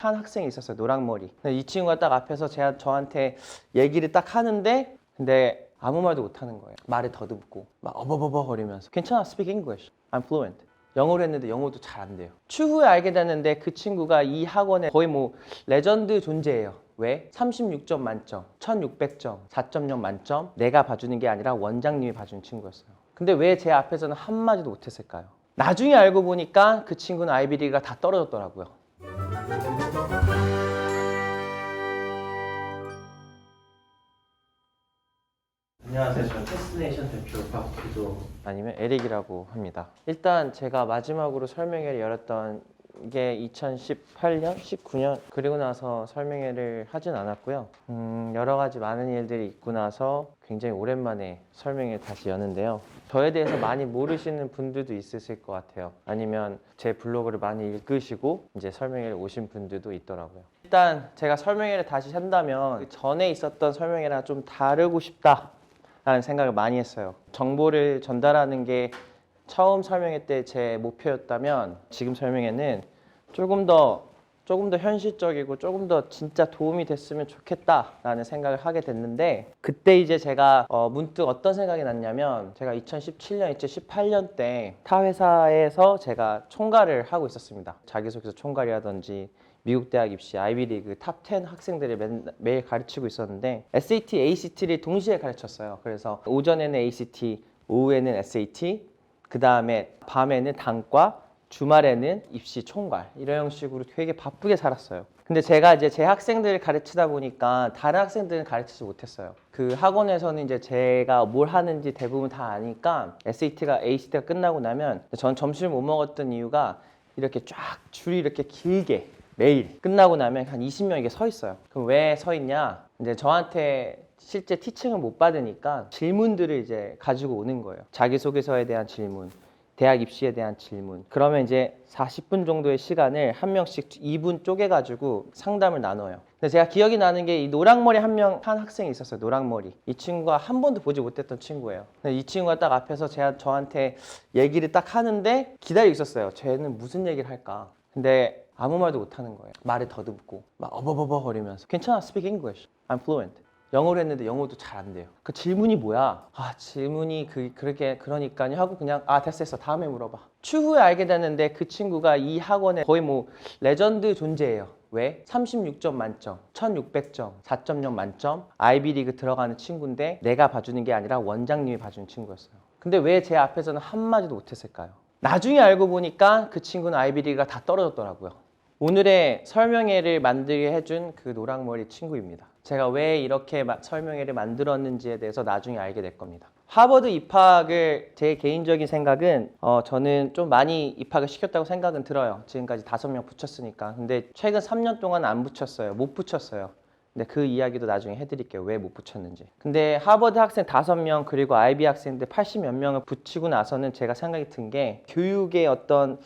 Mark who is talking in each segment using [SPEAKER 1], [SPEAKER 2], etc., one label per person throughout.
[SPEAKER 1] 한 학생이 있었어요. 노랑머리. 근데 이 친구가 딱 앞에서 저한테 얘기를 딱 하는데 근데 아무 말도 못 하는 거예요. 말을 더듬고 막 어버버버 거리면서 괜찮아, speak English. I'm fluent. 영어로 했는데 영어도 잘 안 돼요. 추후에 알게 됐는데 그 친구가 이 학원에 거의 뭐 레전드 존재예요. 왜? 36점 만점, 1600점, 4.0 만점 내가 봐주는 게 아니라 원장님이 봐주는 친구였어요. 근데 왜 제 앞에서는 한마디도 못했을까요? 나중에 알고 보니까 그 친구는 아이비리그가 다 떨어졌더라고요. 안녕하세요. 저는 테스트네이션 대표 박기도 아니면 에릭이라고 합니다. 일단 제가 마지막으로 설명회를 열었던 게 2018년, 19년 그리고 나서 설명회를 하진 않았고요. 여러 가지 많은 일들이 있고 나서 굉장히 오랜만에 설명회를 다시 여는데요. 저에 대해서 많이 모르시는 분들도 있으실 것 같아요. 아니면 제 블로그를 많이 읽으시고 이제 설명회를 오신 분들도 있더라고요. 일단 제가 설명회를 다시 한다면 그 전에 있었던 설명회랑 좀 다르고 싶다 라는 생각을 많이 했어요. 정보를 전달하는 게 처음 설명회 때 제 목표였다면 지금 설명회는 조금 더 현실적이고 조금 더 진짜 도움이 됐으면 좋겠다라는 생각을 하게 됐는데 그때 이제 제가 문득 어떤 생각이 났냐면 제가 2017년, 2018년 때 타 회사에서 제가 총괄을 하고 있었습니다. 자기소개서 총괄이라든지 미국 대학 입시 아이비리그 탑 10 학생들을 매일 가르치고 있었는데 SAT, ACT를 동시에 가르쳤어요. 그래서 오전에는 ACT, 오후에는 SAT, 그 다음에 밤에는 단과, 주말에는 입시 총괄 이런 형식으로 되게 바쁘게 살았어요. 근데 제가 이제 제 학생들을 가르치다 보니까 다른 학생들은 가르치지 못했어요. 그 학원에서는 이제 제가 뭘 하는지 대부분 다 아니까 SAT가, ACT가 끝나고 나면 전 점심을 못 먹었던 이유가 이렇게 쫙 줄이 이렇게 길게 매일 끝나고 나면 한 20명이 서 있어요. 그럼 왜 서 있냐? 이제 저한테 실제 티칭을 못 받으니까 질문들을 이제 가지고 오는 거예요. 자기소개서에 대한 질문, 대학 입시에 대한 질문. 그러면 이제 40분 정도의 시간을 한 명씩 2분 쪼개가지고 상담을 나눠요. 근데 제가 기억이 나는 게 이 노랑머리 한 학생이 있었어요. 노랑머리. 이 친구가 한 번도 보지 못했던 친구예요. 근데 이 친구가 딱 앞에서 저한테 얘기를 딱 하는데 기다리고 있었어요. 쟤는 무슨 얘기를 할까? 근데 아무 말도 못 하는 거예요. 말을 더듬고 막 어버버버 거리면서 괜찮아, speak English. I'm fluent. 영어로 했는데 영어도 잘 안 돼요. 그 질문이 뭐야? 질문이 그러니까요 하고 그냥 됐어 다음에 물어봐. 추후에 알게 됐는데 그 친구가 이 학원에 거의 뭐 레전드 존재예요. 왜? 36점 만점, 1600점, 4.0 만점 아이비리그 들어가는 친구인데 내가 봐주는 게 아니라 원장님이 봐주는 친구였어요. 근데 왜 제 앞에서는 한마디도 못했을까요? 나중에 알고 보니까 그 친구는 아이비리그가 다 떨어졌더라고요. 오늘의 설명회를 만들게 해준 그 노랑머리 친구입니다. 제가 왜 이렇게 설명회를 만들었는지에 대해서 나중에 알게 될 겁니다. 하버드 입학을 제 개인적인 생각은 저는 좀 많이 입학을 시켰다고 생각은 들어요. 지금까지 5명 붙였으니까. 근데 최근 3년 동안 안 붙였어요. 못 붙였어요. 근데 그 이야기도 나중에 해드릴게요. 왜 못 붙였는지. 근데 하버드 학생 5명 그리고 IB 학생들 80몇 명을 붙이고 나서는 제가 생각이 든 게 교육의 어떤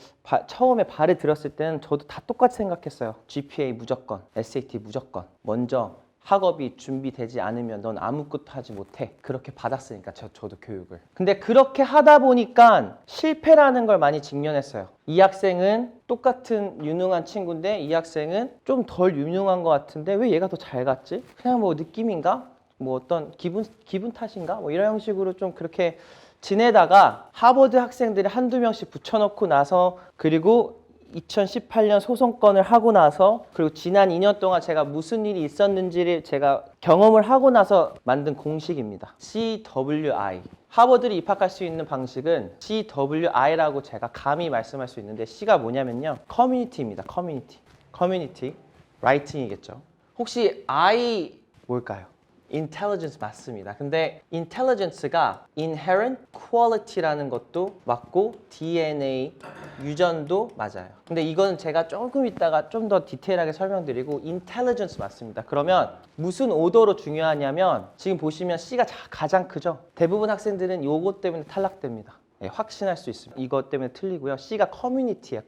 [SPEAKER 1] 처음에 발을 들었을 때는 저도 다 똑같이 생각했어요. GPA 무조건, SAT 무조건. 먼저 학업이 준비되지 않으면 넌 아무것도 하지 못해. 그렇게 받았으니까 저도 교육을. 근데 그렇게 하다 보니까 실패라는 걸 많이 직면했어요. 이 학생은 똑같은 유능한 친구인데 이 학생은 좀 덜 유능한 것 같은데 왜 얘가 더 잘 갔지? 그냥 뭐 느낌인가? 뭐 어떤 기분 탓인가? 뭐 이런 형식으로 좀 그렇게 지내다가 하버드 학생들이 한두 명씩 붙여놓고 나서 그리고 2018년 소송권을 하고 나서 그리고 지난 2년 동안 제가 무슨 일이 있었는지를 제가 경험을 하고 나서 만든 공식입니다. CWI. 하버드를 입학할 수 있는 방식은 CWI라고 제가 감히 말씀할 수 있는데 C가 뭐냐면요. 커뮤니티입니다. 커뮤니티. 라이팅이겠죠. 혹시 I 뭘까요? intelligence 맞습니다. 근데 intelligence가 inherent quality라는 것도 맞고 DNA 유전도 맞아요. 근데 이거는 제가 조금 이따가 좀 더 디테일하게 설명드리고 intelligence 맞습니다. 그러면 무슨 오더로 중요하냐면 지금 보시면 C가 가장 크죠. 대부분 학생들은 요것 때문에 탈락됩니다. 네, 확신할 수 있습니다. 이것 때문에 틀리고요. C가 커뮤니티예요.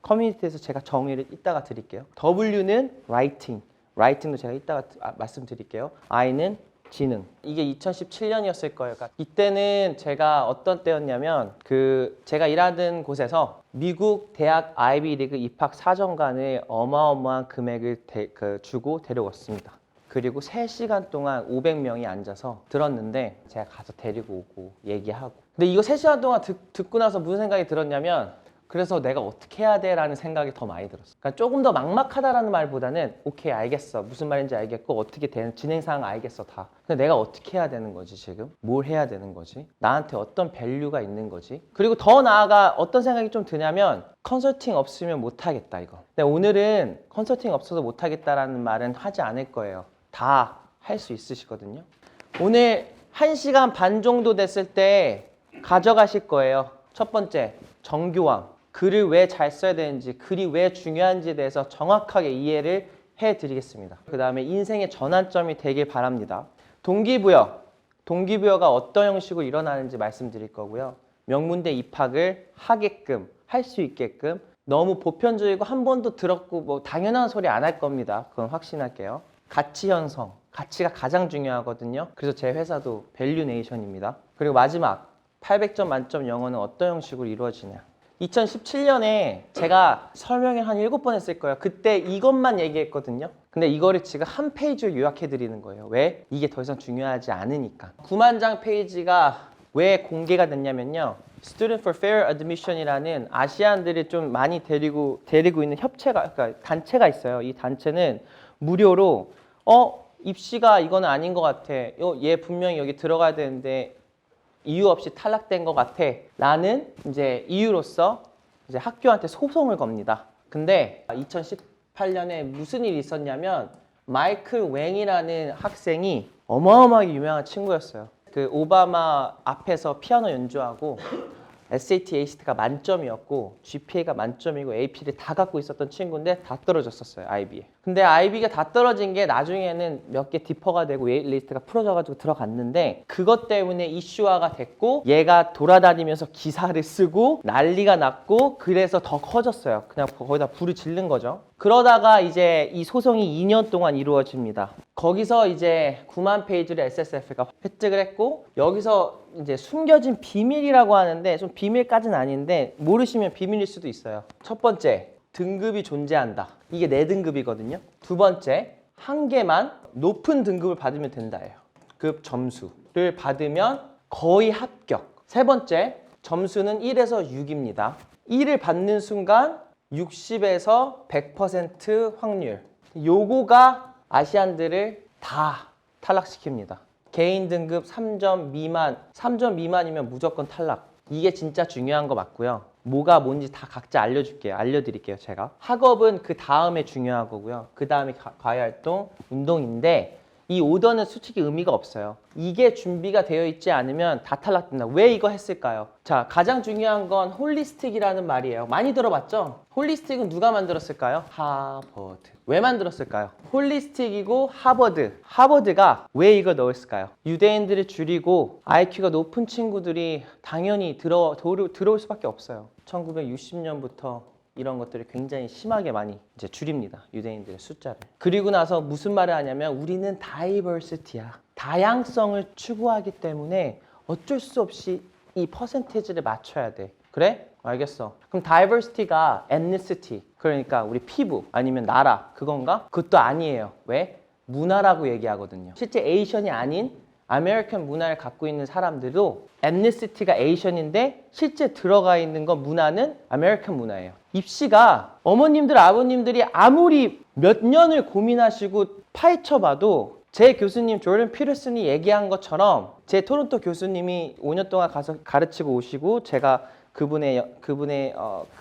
[SPEAKER 1] 커뮤니티에서 제가 정의를 이따가 드릴게요. W는 writing도 제가 이따가 말씀드릴게요. I는 지능. 이게 2017년이었을 거예요. 그러니까 이때는 제가 어떤 때였냐면 제가 일하던 곳에서 미국 대학 아이비리그 입학 사정관을 어마어마한 금액을 주고 데려왔습니다. 그리고 3시간 동안 500명이 앉아서 들었는데 제가 가서 데리고 오고 얘기하고. 근데 이거 3시간 동안 듣고 나서 무슨 생각이 들었냐면 그래서 내가 어떻게 해야 돼? 라는 생각이 더 많이 들었어. 그러니까 조금 더 막막하다라는 말보다는 오케이 알겠어. 무슨 말인지 알겠고 어떻게 되는 진행사항 알겠어 다. 근데 내가 어떻게 해야 되는 거지 지금? 뭘 해야 되는 거지? 나한테 어떤 밸류가 있는 거지? 그리고 더 나아가 어떤 생각이 좀 드냐면 컨설팅 없으면 못하겠다 이거. 근데 오늘은 컨설팅 없어서 못하겠다라는 말은 하지 않을 거예요. 다 할 수 있으시거든요. 오늘 1시간 반 정도 됐을 때 가져가실 거예요. 첫 번째, 정교함. 글을 왜 잘 써야 되는지, 글이 왜 중요한지에 대해서 정확하게 이해를 해드리겠습니다. 그 다음에 인생의 전환점이 되길 바랍니다. 동기부여. 동기부여가 어떤 형식으로 일어나는지 말씀드릴 거고요. 명문대 입학을 하게끔, 할 수 있게끔 너무 보편적이고 한 번도 들었고 뭐 당연한 소리 안 할 겁니다. 그건 확신할게요. 가치 형성. 가치가 가장 중요하거든요. 그래서 제 회사도 밸류네이션입니다. 그리고 마지막, 800점 만점 영어는 어떤 형식으로 이루어지냐. 2017년에 제가 설명을 한 7번 했을 거예요. 그때 이것만 얘기했거든요. 근데 이거를 지금 한 페이지로 요약해 드리는 거예요. 왜? 이게 더 이상 중요하지 않으니까. 9만 장 페이지가 왜 공개가 됐냐면요. Student for Fair Admission이라는 아시안들을 좀 많이 데리고 있는 그러니까 단체가 있어요. 이 단체는 무료로 입시가 이거는 아닌 것 같아. 얘 분명히 여기 들어가야 되는데 이유 없이 탈락된 것 같아 라는 이제 이유로서 이제 학교한테 소송을 겁니다. 근데 2018년에 무슨 일이 있었냐면 마이클 웽이라는 학생이 어마어마하게 유명한 친구였어요. 그 오바마 앞에서 피아노 연주하고 SAT, ACT가 만점이었고 GPA가 만점이고 AP를 다 갖고 있었던 친구인데 다 떨어졌었어요. IB에. 근데 IB가 다 떨어진 게 나중에는 몇 개 디퍼가 되고 웨이트리스트가 풀어져가지고 들어갔는데 그것 때문에 이슈화가 됐고 얘가 돌아다니면서 기사를 쓰고 난리가 났고 그래서 더 커졌어요. 그냥 거기다 불을 지른 거죠. 그러다가 이제 이 소송이 2년 동안 이루어집니다. 거기서 이제 9만 페이지를 SSF가 획득을 했고 여기서 이제 숨겨진 비밀이라고 하는데 좀 비밀까지는 아닌데 모르시면 비밀일 수도 있어요. 첫 번째, 등급이 존재한다. 이게 4등급이거든요. 두 번째, 한 개만 높은 등급을 받으면 된다예요. 급 점수를 받으면 거의 합격. 세 번째, 점수는 1에서 6입니다. 1을 받는 순간 60에서 100% 확률. 요거가 아시안들을 다 탈락시킵니다. 개인 등급 3점 미만, 3점 미만이면 무조건 탈락. 이게 진짜 중요한 거 맞고요. 뭐가 뭔지 다 각자 알려드릴게요. 제가. 학업은 그 다음에 중요한 거고요. 그 다음에 과외활동, 운동인데 이 오더는 솔직히 의미가 없어요. 이게 준비가 되어 있지 않으면 다 탈락된다. 왜 이거 했을까요? 자, 가장 중요한 건 홀리스틱이라는 말이에요. 많이 들어봤죠? 홀리스틱은 누가 만들었을까요? 하버드. 왜 만들었을까요? 홀리스틱이고 하버드. 하버드가 왜 이걸 넣었을까요? 유대인들을 줄이고 IQ가 높은 친구들이 당연히 들어올 수밖에 없어요. 1960년부터 이런 것들을 굉장히 심하게 많이 이제 줄입니다. 유대인들의 숫자를. 그리고 나서 무슨 말을 하냐면 우리는 다이버시티야. 다양성을 추구하기 때문에 어쩔 수 없이 이 퍼센테이지를 맞춰야 돼. 그래? 알겠어. 그럼 다이버시티가 ethnicity, 그러니까 우리 피부 아니면 나라 그건가? 그것도 아니에요. 왜? 문화라고 얘기하거든요. 실제 에이션이 아닌 아메리칸 문화를 갖고 있는 사람들도 ethnicity가 에이션인데 실제 들어가 있는 건 문화는 아메리칸 문화예요. 입시가 어머님들 아버님들이 아무리 몇 년을 고민하시고 파헤쳐봐도 제 교수님 조던 피터슨이 얘기한 것처럼 제 토론토 교수님이 5년 동안 가서 가르치고 오시고 제가 그분의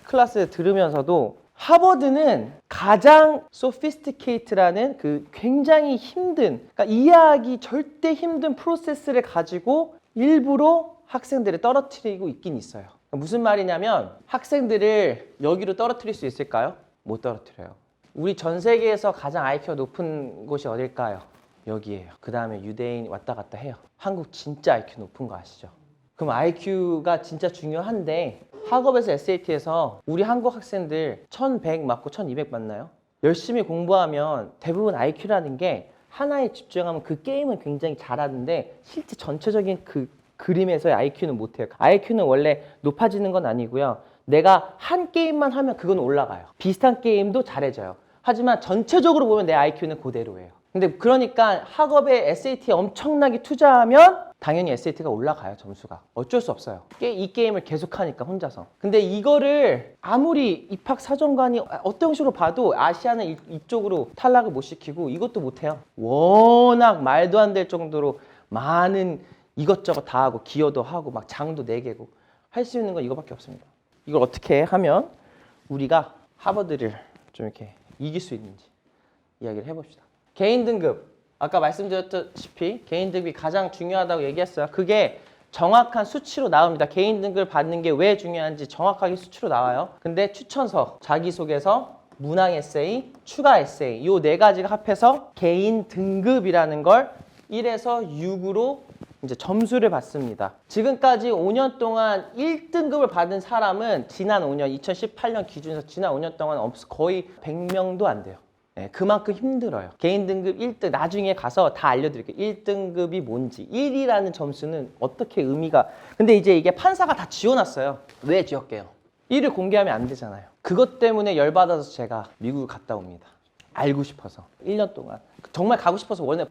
[SPEAKER 1] 클래스 들으면서도 하버드는 가장 sophisticated라는 그 굉장히 힘든, 그러니까 이해하기 절대 힘든 프로세스를 가지고 일부러 학생들을 떨어뜨리고 있긴 있어요. 무슨 말이냐면 학생들을 여기로 떨어뜨릴 수 있을까요? 못 떨어뜨려요. 우리 전 세계에서 가장 IQ가 높은 곳이 어딜까요? 여기예요. 그 다음에 유대인 왔다 갔다 해요. 한국 진짜 IQ 높은 거 아시죠? 그럼 IQ가 진짜 중요한데 학업에서 SAT에서 우리 한국 학생들 1100 맞고 1200 맞나요? 열심히 공부하면 대부분 IQ라는 게 하나에 집중하면 그 게임은 굉장히 잘하는데 실제 전체적인 그 그림에서의 IQ는 못해요. IQ는 원래 높아지는 건 아니고요. 내가 한 게임만 하면 그건 올라가요. 비슷한 게임도 잘해져요. 하지만 전체적으로 보면 내 IQ는 그대로예요. 근데 그러니까 학업에 SAT에 엄청나게 투자하면 당연히 SAT가 올라가요, 점수가. 어쩔 수 없어요. 이 게임을 계속 하니까 혼자서. 근데 이거를 아무리 입학사정관이 어떤 식으로 봐도 아시아는 이쪽으로 탈락을 못 시키고 이것도 못해요. 워낙 말도 안 될 정도로 많은 이것저것 다 하고 기여도 하고 막 장도 4개고 할 수 있는 건 이거밖에 없습니다. 이걸 어떻게 하면 우리가 하버드를 좀 이렇게 이길 수 있는지 이야기를 해봅시다. 개인 등급. 아까 말씀드렸다시피 개인 등급이 가장 중요하다고 얘기했어요. 그게 정확한 수치로 나옵니다. 개인 등급을 받는 게 왜 중요한지 정확하게 수치로 나와요. 근데 추천서, 자기소개서, 문항 에세이, 추가 에세이 이 4가지가 합해서 개인 등급이라는 걸 1에서 6으로 이제 점수를 받습니다. 지금까지 5년 동안 1등급을 받은 사람은 지난 5년, 2018년 기준에서 지난 5년 동안 거의 100명도 안 돼요. 네, 그만큼 힘들어요. 개인 등급 1등 나중에 가서 다 알려드릴게요. 1등급이 뭔지 1이라는 점수는 어떻게 의미가 근데 이제 이게 판사가 다 지워놨어요. 왜 지웠게요? 1을 공개하면 안 되잖아요. 그것 때문에 열받아서 제가 미국을 갔다 옵니다. 알고 싶어서 1년 동안 정말 가고 싶어서 원래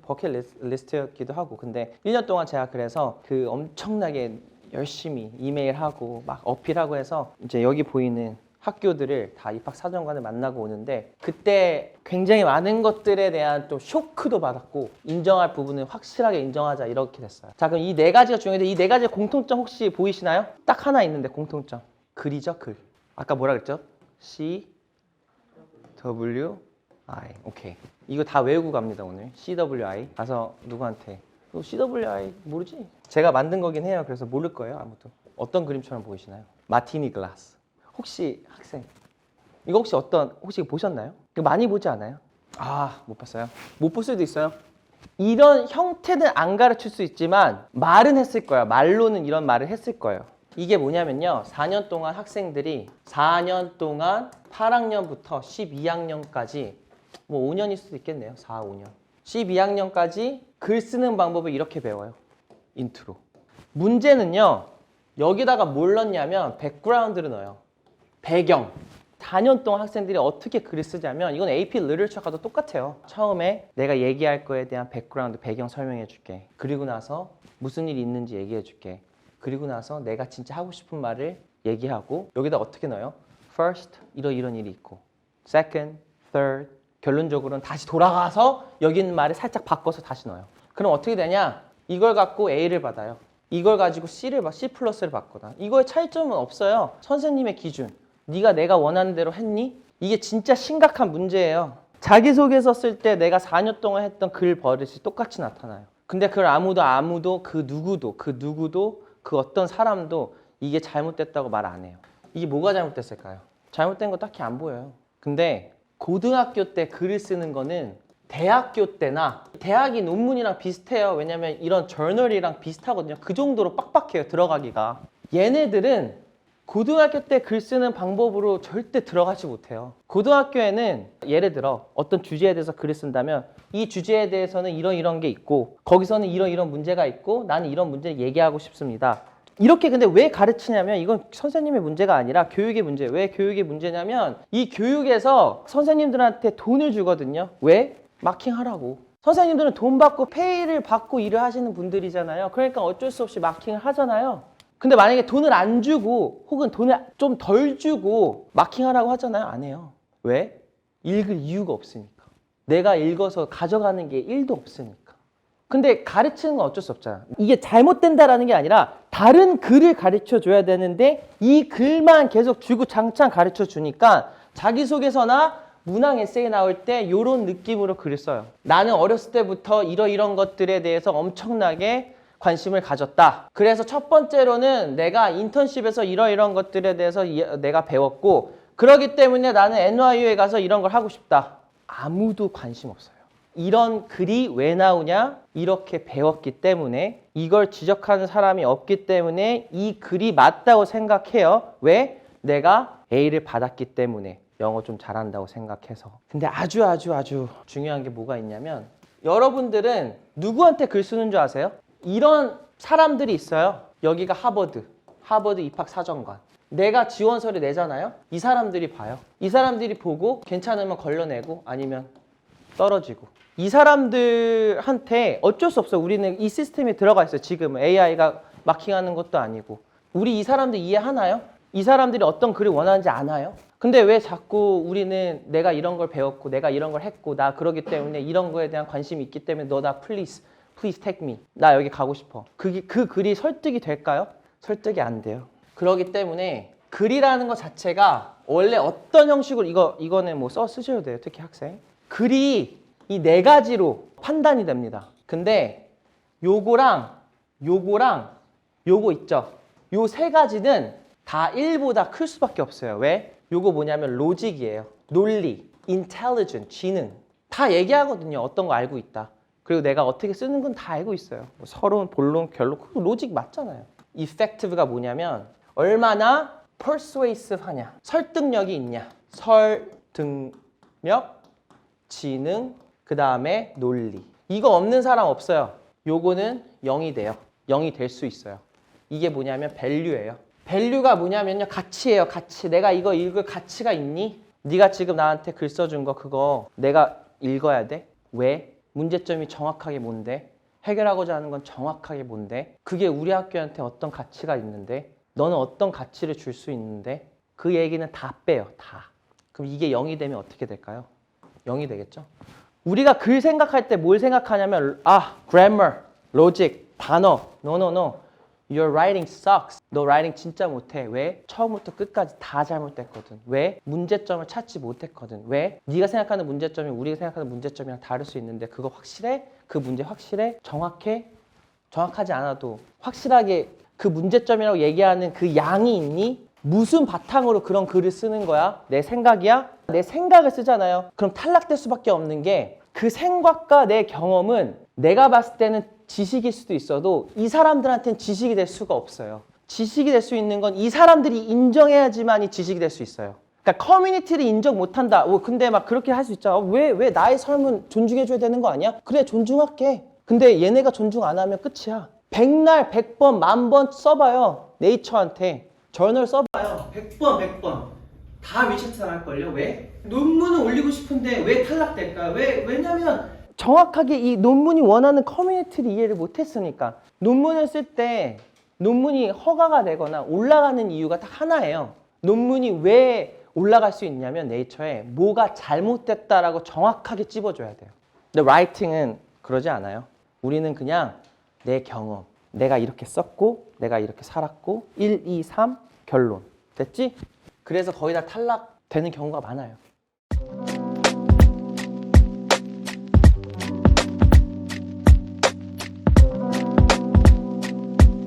[SPEAKER 1] 버킷리스트였기도 하고 근데 1년 동안 제가 그래서 그 엄청나게 열심히 이메일하고 막 어필하고 해서 이제 여기 보이는 학교들을 다 입학사정관을 만나고 오는데 그때 굉장히 많은 것들에 대한 또 쇼크도 받았고 인정할 부분을 확실하게 인정하자 이렇게 됐어요. 자 그럼 이 4가지가 중요한데 이 4가지의 공통점 혹시 보이시나요? 딱 하나 있는데 공통점. 글이죠 글. 아까 뭐라 그랬죠? C, W, I. 오케이. 이거 다 외우고 갑니다 오늘. CWI. 가서 누구한테 CWI 모르지? 제가 만든 거긴 해요. 그래서 모를 거예요 아무도. 어떤 그림처럼 보이시나요? 마티니 글라스. 혹시 학생 이거 혹시 보셨나요? 이거 많이 보지 않아요? 아, 못 봤어요. 못 볼 수도 있어요. 이런 형태는 안 가르칠 수 있지만 말은 했을 거예요. 말로는 이런 말을 했을 거예요. 이게 뭐냐면요. 4년 동안 학생들이 4년 동안 8학년부터 12학년까지 뭐 5년일 수도 있겠네요. 4, 5년. 12학년까지 글 쓰는 방법을 이렇게 배워요. 인트로. 문제는요. 여기다가 뭘 넣냐면 백그라운드를 넣어요. 배경. 4년 동안 학생들이 어떻게 글을 쓰자면 이건 AP 리터처가도 똑같아요. 처음에 내가 얘기할 거에 대한 백그라운드, 배경 설명해 줄게. 그리고 나서 무슨 일이 있는지 얘기해 줄게. 그리고 나서 내가 진짜 하고 싶은 말을 얘기하고 여기다 어떻게 넣어요? First, 이런 일이 있고 Second, Third, 결론적으로는 다시 돌아가서 여기 있는 말을 살짝 바꿔서 다시 넣어요. 그럼 어떻게 되냐? 이걸 갖고 A를 받아요. 이걸 가지고 C 플러스를 받거나 이거의 차이점은 없어요. 선생님의 기준. 네가 내가 원하는 대로 했니? 이게 진짜 심각한 문제예요. 자기소개서 쓸 때 내가 4년 동안 했던 글 버릇이 똑같이 나타나요. 근데 그걸 아무도 그 누구도 그 어떤 사람도 이게 잘못됐다고 말 안 해요. 이게 뭐가 잘못됐을까요? 잘못된 거 딱히 안 보여요. 근데 고등학교 때 글을 쓰는 거는 대학교 때나 대학이 논문이랑 비슷해요. 왜냐면 이런 저널이랑 비슷하거든요. 그 정도로 빡빡해요. 들어가기가. 얘네들은 고등학교 때 글 쓰는 방법으로 절대 들어가지 못해요. 고등학교에는 예를 들어 어떤 주제에 대해서 글을 쓴다면 이 주제에 대해서는 이런 게 있고 거기서는 이런 문제가 있고 나는 이런 문제를 얘기하고 싶습니다. 이렇게 근데 왜 가르치냐면 이건 선생님의 문제가 아니라 교육의 문제예요. 왜 교육의 문제냐면 이 교육에서 선생님들한테 돈을 주거든요. 왜? 마킹하라고. 선생님들은 돈 받고 페이를 받고 일을 하시는 분들이잖아요. 그러니까 어쩔 수 없이 마킹을 하잖아요. 근데 만약에 돈을 안 주고 혹은 돈을 좀 덜 주고 마킹하라고 하잖아요. 안 해요. 왜? 읽을 이유가 없으니까. 내가 읽어서 가져가는 게 1도 없으니까. 근데 가르치는 건 어쩔 수 없잖아. 이게 잘못된다라는 게 아니라 다른 글을 가르쳐 줘야 되는데 이 글만 계속 주고 장창 가르쳐 주니까 자기소개서나 문항 에세이 나올 때 이런 느낌으로 글을 써요. 나는 어렸을 때부터 이런 것들에 대해서 엄청나게 관심을 가졌다. 그래서 첫 번째로는 내가 인턴십에서 이런 것들에 대해서 내가 배웠고 그러기 때문에 나는 NYU에 가서 이런 걸 하고 싶다. 아무도 관심 없어요. 이런 글이 왜 나오냐? 이렇게 배웠기 때문에 이걸 지적하는 사람이 없기 때문에 이 글이 맞다고 생각해요. 왜? 내가 A를 받았기 때문에 영어 좀 잘한다고 생각해서. 근데 아주 중요한 게 뭐가 있냐면 여러분들은 누구한테 글 쓰는 줄 아세요? 이런 사람들이 있어요. 여기가 하버드 입학사정관. 내가 지원서를 내잖아요. 이 사람들이 봐요. 이 사람들이 보고 괜찮으면 걸러내고 아니면 떨어지고. 이 사람들한테 어쩔 수 없어요. 우리는 이 시스템에 들어가 있어요. 지금 AI가 마킹하는 것도 아니고. 우리 이 사람들 이해하나요? 이 사람들이 어떤 글을 원하는지 아나요? 근데 왜 자꾸 우리는 내가 이런 걸 배웠고 내가 이런 걸 했고 나 그러기 때문에 이런 거에 대한 관심이 있기 때문에 너 나 please take me. 나 여기 가고 싶어. 그 글이 설득이 될까요? 설득이 안 돼요. 그러기 때문에 글이라는 것 자체가 원래 어떤 형식으로 이거는 뭐 쓰셔도 돼요. 특히 학생. 글이 이 네 가지로 판단이 됩니다. 근데 요거 있죠. 요 세 가지는 다 1보다 클 수밖에 없어요. 왜? 요거 뭐냐면 로직이에요. 논리, intelligent, 지능. 다 얘기하거든요. 어떤 거 알고 있다. 그리고 내가 어떻게 쓰는 건 다 알고 있어요. 뭐 서론, 본론, 결론, 그거 로직 맞잖아요. effective가 뭐냐면 얼마나 persuasive 하냐. 설득력이 있냐. 설득력, 지능, 그 다음에 논리. 이거 없는 사람 없어요. 요거는 0이 돼요. 0이 될 수 있어요. 이게 뭐냐면 value예요. value가 뭐냐면요. 가치예요. 가치. 내가 이거 읽을 가치가 있니? 네가 지금 나한테 글 써준 거 그거 내가 읽어야 돼? 왜? 문제점이 정확하게 뭔데? 해결하고자 하는 건 정확하게 뭔데? 그게 우리 학교한테 어떤 가치가 있는데? 너는 어떤 가치를 줄 수 있는데? 그 얘기는 다 빼요. 다. 그럼 이게 0이 되면 어떻게 될까요? 0이 되겠죠? 우리가 글 생각할 때 뭘 생각하냐면 grammar, logic, 단어. No. Your writing sucks. 너 writing 진짜 못해. 왜? 처음부터 끝까지 다 잘못됐거든. 왜? 문제점을 찾지 못했거든. 왜? 네가 생각하는 문제점이 우리가 생각하는 문제점이랑 다를 수 있는데 그거 확실해? 그 문제 확실해? 정확해? 정확하지 않아도 확실하게 그 문제점이라고 얘기하는 그 양이 있니? 무슨 바탕으로 그런 글을 쓰는 거야? 내 생각이야? 내 생각을 쓰잖아요. 그럼 탈락될 수밖에 없는 게 그 생각과 내 경험은 내가 봤을 때는 지식일 수도 있어도 이 사람들한테는 지식이 될 수가 없어요. 지식이 될 수 있는 건 이 사람들이 인정해야지만이 지식이 될 수 있어요. 그러니까 커뮤니티를 인정 못한다. 근데 막 그렇게 할 수 있잖아. 왜 나의 삶은 존중해줘야 되는 거 아니야? 그래 존중할게. 근데 얘네가 존중 안 하면 끝이야. 100날 100번 10,000번 써봐요. 네이처한테. 저널 써봐요. 100번. 다 리체트 당할걸요? 왜? 논문을 올리고 싶은데 왜 탈락될까요? 왜냐면 정확하게 이 논문이 원하는 커뮤니티를 이해를 못했으니까. 논문을 쓸 때 논문이 허가가 되거나 올라가는 이유가 딱 하나예요. 논문이 왜 올라갈 수 있냐면 네이처에 뭐가 잘못됐다라고 정확하게 찝어줘야 돼요. 근데 라이팅은 그러지 않아요. 우리는 그냥 내 경험, 내가 이렇게 썼고 내가 이렇게 살았고 1, 2, 3 결론. 됐지? 그래서 거의 다 탈락되는 경우가 많아요.